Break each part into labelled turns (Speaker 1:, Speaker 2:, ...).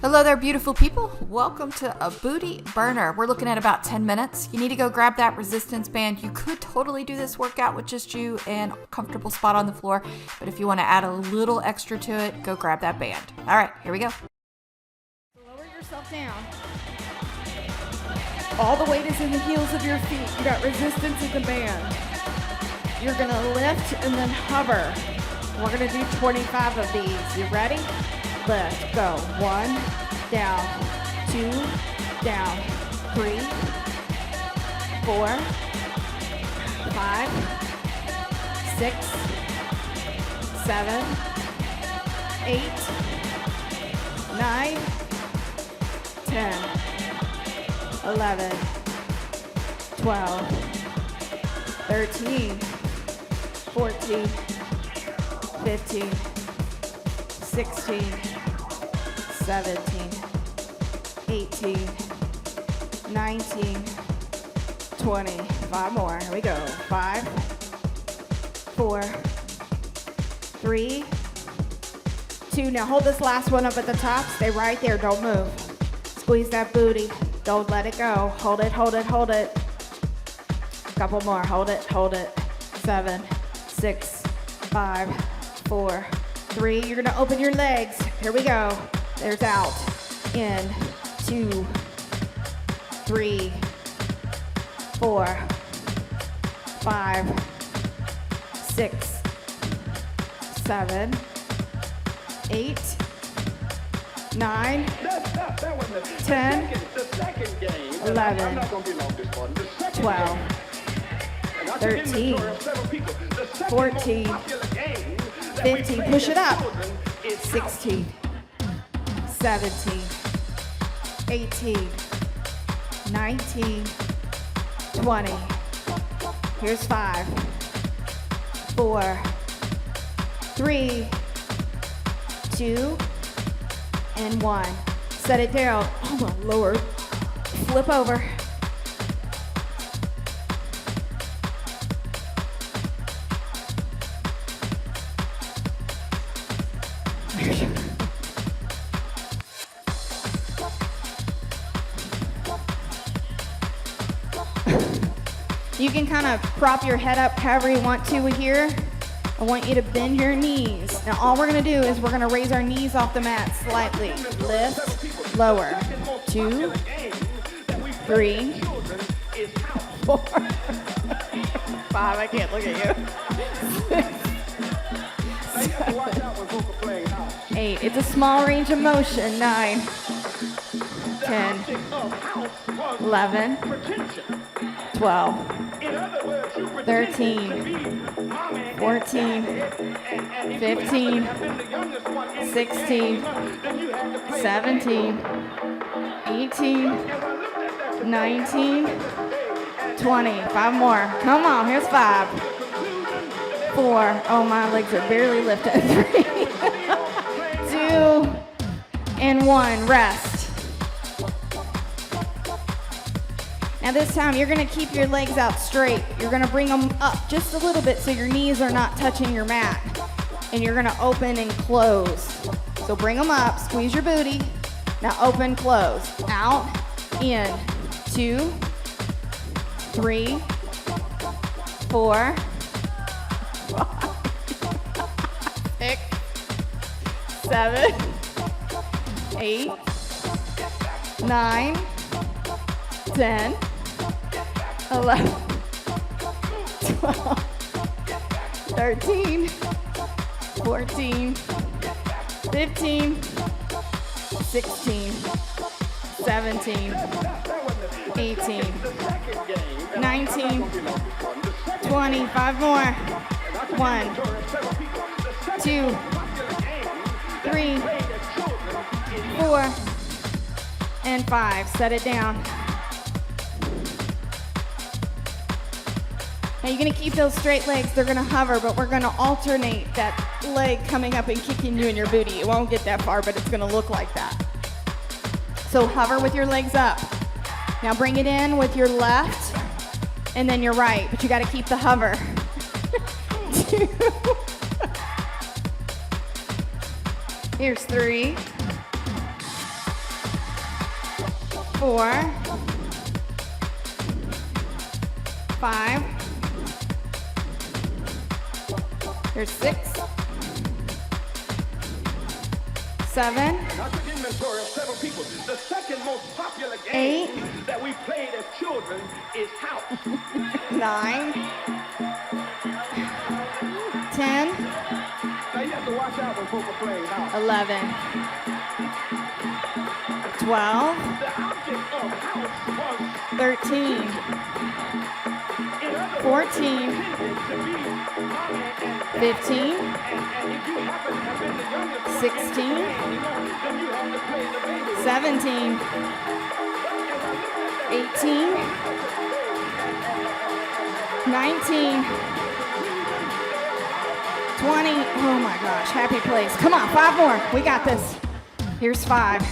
Speaker 1: Hello there, beautiful people. Welcome to a booty burner. We're looking at about 10 minutes. You need to go grab that resistance band. You could totally do this workout with just you and a comfortable spot on the floor, but if you want to add a little extra to it, go grab that band. All right, here we go.
Speaker 2: Lower yourself down. All the weight is in the heels of your feet. You got resistance in the band. You're gonna lift and then hover. We're gonna do 25 of these. You ready? Lift, go. 1, down, 2, down, 3, 4, 5, 6, 7, 8, 9, 10, 11, 12, 13, 14, 15, 16, 17, 18, 19, 20. 5 more. Here we go. 5, 4, 3, 2. Now hold this last one up at the top. Stay right there. Don't move. Squeeze that booty. Don't let it go. Hold it, hold it, hold it. A couple more. Hold it, hold it. 7, 6, 5, 4, 3. You're gonna open your legs. Here we go. There's out. In. 2, 3, 4, 5, 6, 7, 8, 9, 10, 11, 12, 13, 14, 15, push it up, 16, 17, 18, 19, 20. Here's 5, 4, 3, 2, and 1. Set it down. Oh my Lord. Flip over. You can kind of prop your head up however you want to here. I want you to bend your knees. Now all we're gonna do is we're gonna raise our knees off the mat slightly. Lift, lower. 2, 3, 4, 5, I can't look at you. 6, 7, 8, it's a small range of motion. 9, 10, 11, 12, 13, 14, 15, 16, 17, 18, 19, 20. 5 more. Come on, here's 5, 4. Oh, my legs are barely lifted. 3, 2, and 1. Rest. Now this time, you're gonna keep your legs out straight. You're gonna bring them up just a little bit so your knees are not touching your mat. And you're gonna open and close. So bring them up, squeeze your booty. Now open, close. Out, in. 2, 3, 4, 5, 6, 7, 8, 9, 10, 11, 12, 13, 14, 15, 16, 17, 18, 19, 20. 5 more. 1, 2, 3, 4, and 5. Set it down. Now you're gonna keep those straight legs, they're gonna hover, but we're gonna alternate that leg coming up and kicking you in your booty. It won't get that far, but it's gonna look like that. So hover with your legs up. Now bring it in with your left and then your right, but you gotta keep the hover. 2. Here's 3. 4, 5. Here's 6, 7,
Speaker 3: Not the inventory of several people. The second most popular
Speaker 2: 8,
Speaker 3: game that we played as children is house.
Speaker 2: 9, 10,
Speaker 3: Now you have to watch out when folks are playing house.
Speaker 2: 11, 12,
Speaker 3: The object of house was
Speaker 2: 13,
Speaker 3: in other
Speaker 2: 14,
Speaker 3: intended to be mommy and
Speaker 2: 15,
Speaker 3: and if you happen to have been the youngest one
Speaker 2: 16,
Speaker 3: then you have to play the baby.
Speaker 2: 17, 18, 19, 20. Oh my gosh, happy place. Come on, 5 more. We got this. Here's 5,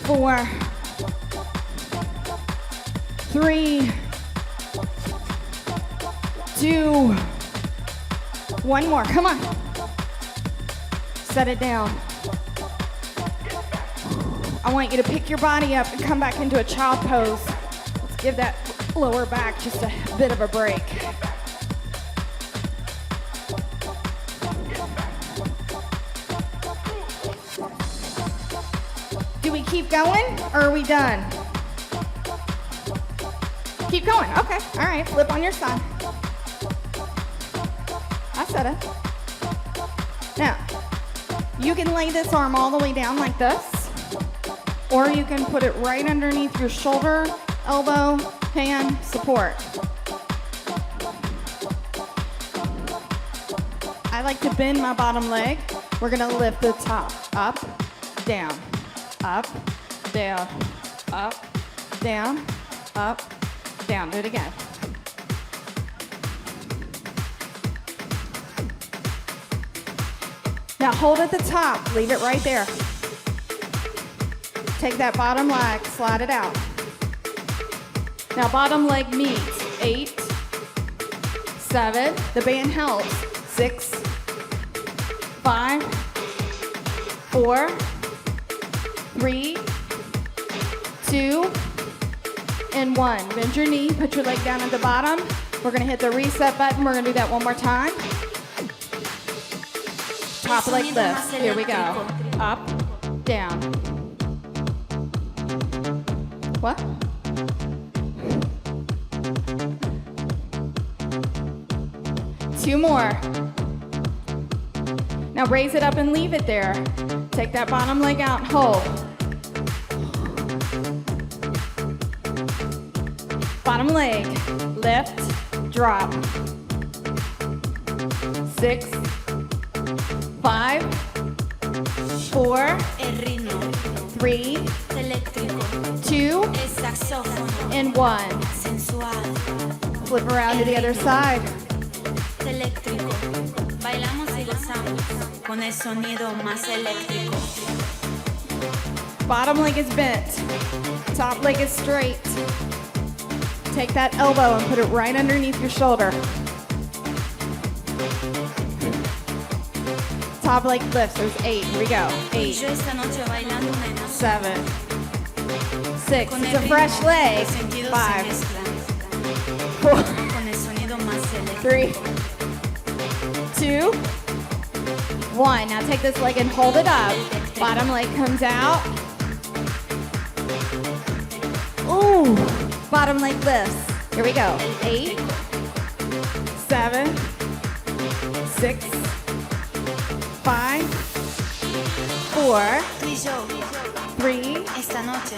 Speaker 2: 4, 3, 2, 1 more. Come on. Set it down. I want you to pick your body up and come back into a child pose. Let's give that lower back just a bit of a break. Do we keep going or are we done? Keep going. Okay. All right. Flip on your side. I said it. Now, you can lay this arm all the way down like this, or you can put it right underneath your shoulder, elbow, hand, support. I like to bend my bottom leg. We're gonna lift the top, up, down, up, down, up, down, up, down. Do it again. Now hold at the top, leave it right there. Take that bottom leg, slide it out. Now bottom leg meets 8, 7, the band helps, 6, 5, 4, 3, 2, and 1. Bend your knee, put your leg down at the bottom. We're gonna hit the reset button. We're gonna do that one more time. Top leg lift. Here we go. Up, down. What? Two more. Now raise it up and leave it there. Take that bottom leg out, hold. Bottom leg, lift, drop. 6, 5, 4, 3, 2, and 1. Flip around to the other side.
Speaker 4: Eléctrico, bailamos y gozamos con el sonido más eléctrico.
Speaker 2: Bottom leg is bent. Top leg is straight. Take that elbow and put it right underneath your shoulder. Top leg lifts. There's 8. Here we go. 8,
Speaker 4: Yo esta noche bailando una
Speaker 2: 7, 6.
Speaker 4: con
Speaker 2: It's
Speaker 4: el
Speaker 2: a fresh
Speaker 4: ritmo,
Speaker 2: leg.
Speaker 4: los sentidos
Speaker 2: 5,
Speaker 4: se mezclan
Speaker 2: 4,
Speaker 4: con el sonido más eléctrico.
Speaker 2: 3, 2, 1. Now take this leg and hold it up. Bottom leg comes out. Ooh. Bottom leg lifts. Here we go. 8, 7, 6, 5, 4,
Speaker 4: Tú y yo
Speaker 2: 3,
Speaker 4: esta noche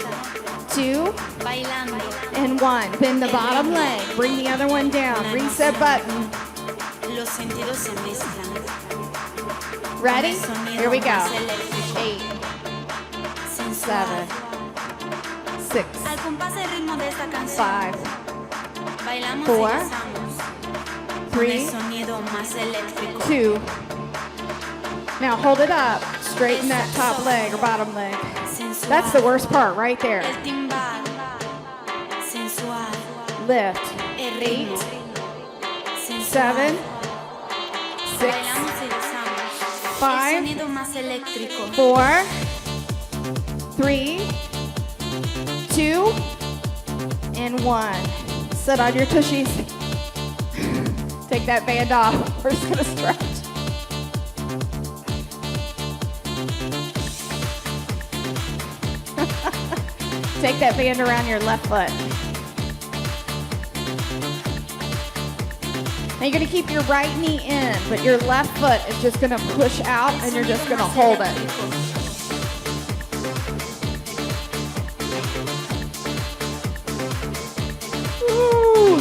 Speaker 2: 2,
Speaker 4: bailando
Speaker 2: and 1. Bend the bottom leg. Bring the other one down. Reset button.
Speaker 4: los sentidos se mezclan.
Speaker 2: Ready?
Speaker 4: Con el sonido
Speaker 2: Here we go.
Speaker 4: más eléctrico.
Speaker 2: 8,
Speaker 4: Sensual.
Speaker 2: 7, 6,
Speaker 4: Al compás del ritmo de esta canción
Speaker 2: 5,
Speaker 4: bailamos
Speaker 2: 4,
Speaker 4: y gozamos con el
Speaker 2: 3,
Speaker 4: sonido más eléctrico.
Speaker 2: 2. Now hold it up. Straighten that top leg or bottom leg.
Speaker 4: Sensual.
Speaker 2: That's the worst part right there.
Speaker 4: El timbal sensual.
Speaker 2: Lift.
Speaker 4: El
Speaker 2: 8,
Speaker 4: ritmo sensual.
Speaker 2: 7, 6,
Speaker 4: Bailamos y gozamos.
Speaker 2: 5,
Speaker 4: El sonido más eléctrico.
Speaker 2: 4, 3, 2, and 1. Sit on your tushies. Take that band off. We're just gonna stretch. Take that band around your left foot. Now you're gonna keep your right knee in, but your left foot is just gonna push out and you're just gonna hold it. Woo.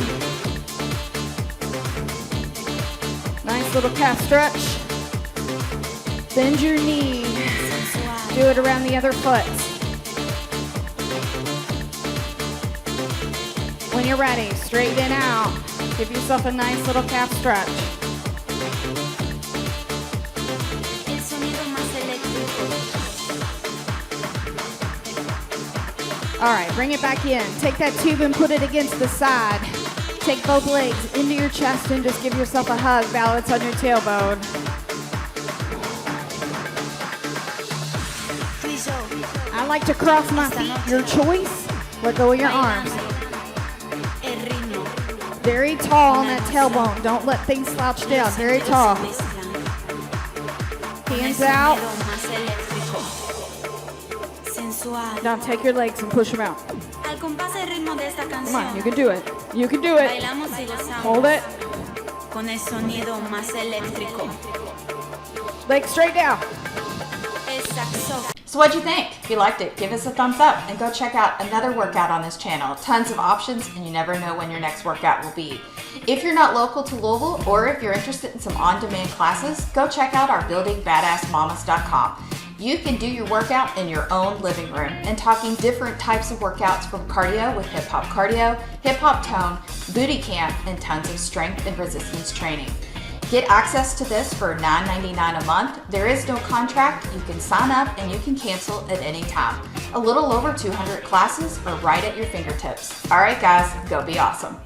Speaker 2: Nice little calf stretch. Bend your knee. Do it around the other foot. When you're ready, straighten out. Give yourself a nice little calf stretch. All right, bring it back in. Take that tube and put it against the side. Take both legs into your chest and just give yourself a hug. Balance on your tailbone. I like to cross my feet. Your choice. Let go of your arms. Very tall on that tailbone. Don't let things slouch down. Very tall. Hands out. Now take your legs and push them out. Come on, you can do it. You can do it. Hold it. Legs straight down.
Speaker 1: So what'd you think? If you liked it, give us a thumbs up and go check out another workout on this channel. Tons of options, and you never know when your next workout will be. If you're not local to Louisville, or if you're interested in some on-demand classes, go check out our buildingbadassmamas.com. You can do your workout in your own living room, and talking different types of workouts from cardio with hip-hop cardio, hip-hop tone, booty camp, and tons of strength and resistance training. Get access to this for $9.99 a month. There is no contract. You can sign up and you can cancel at any time. A little over 200 classes are right at your fingertips. All right, guys, go be awesome.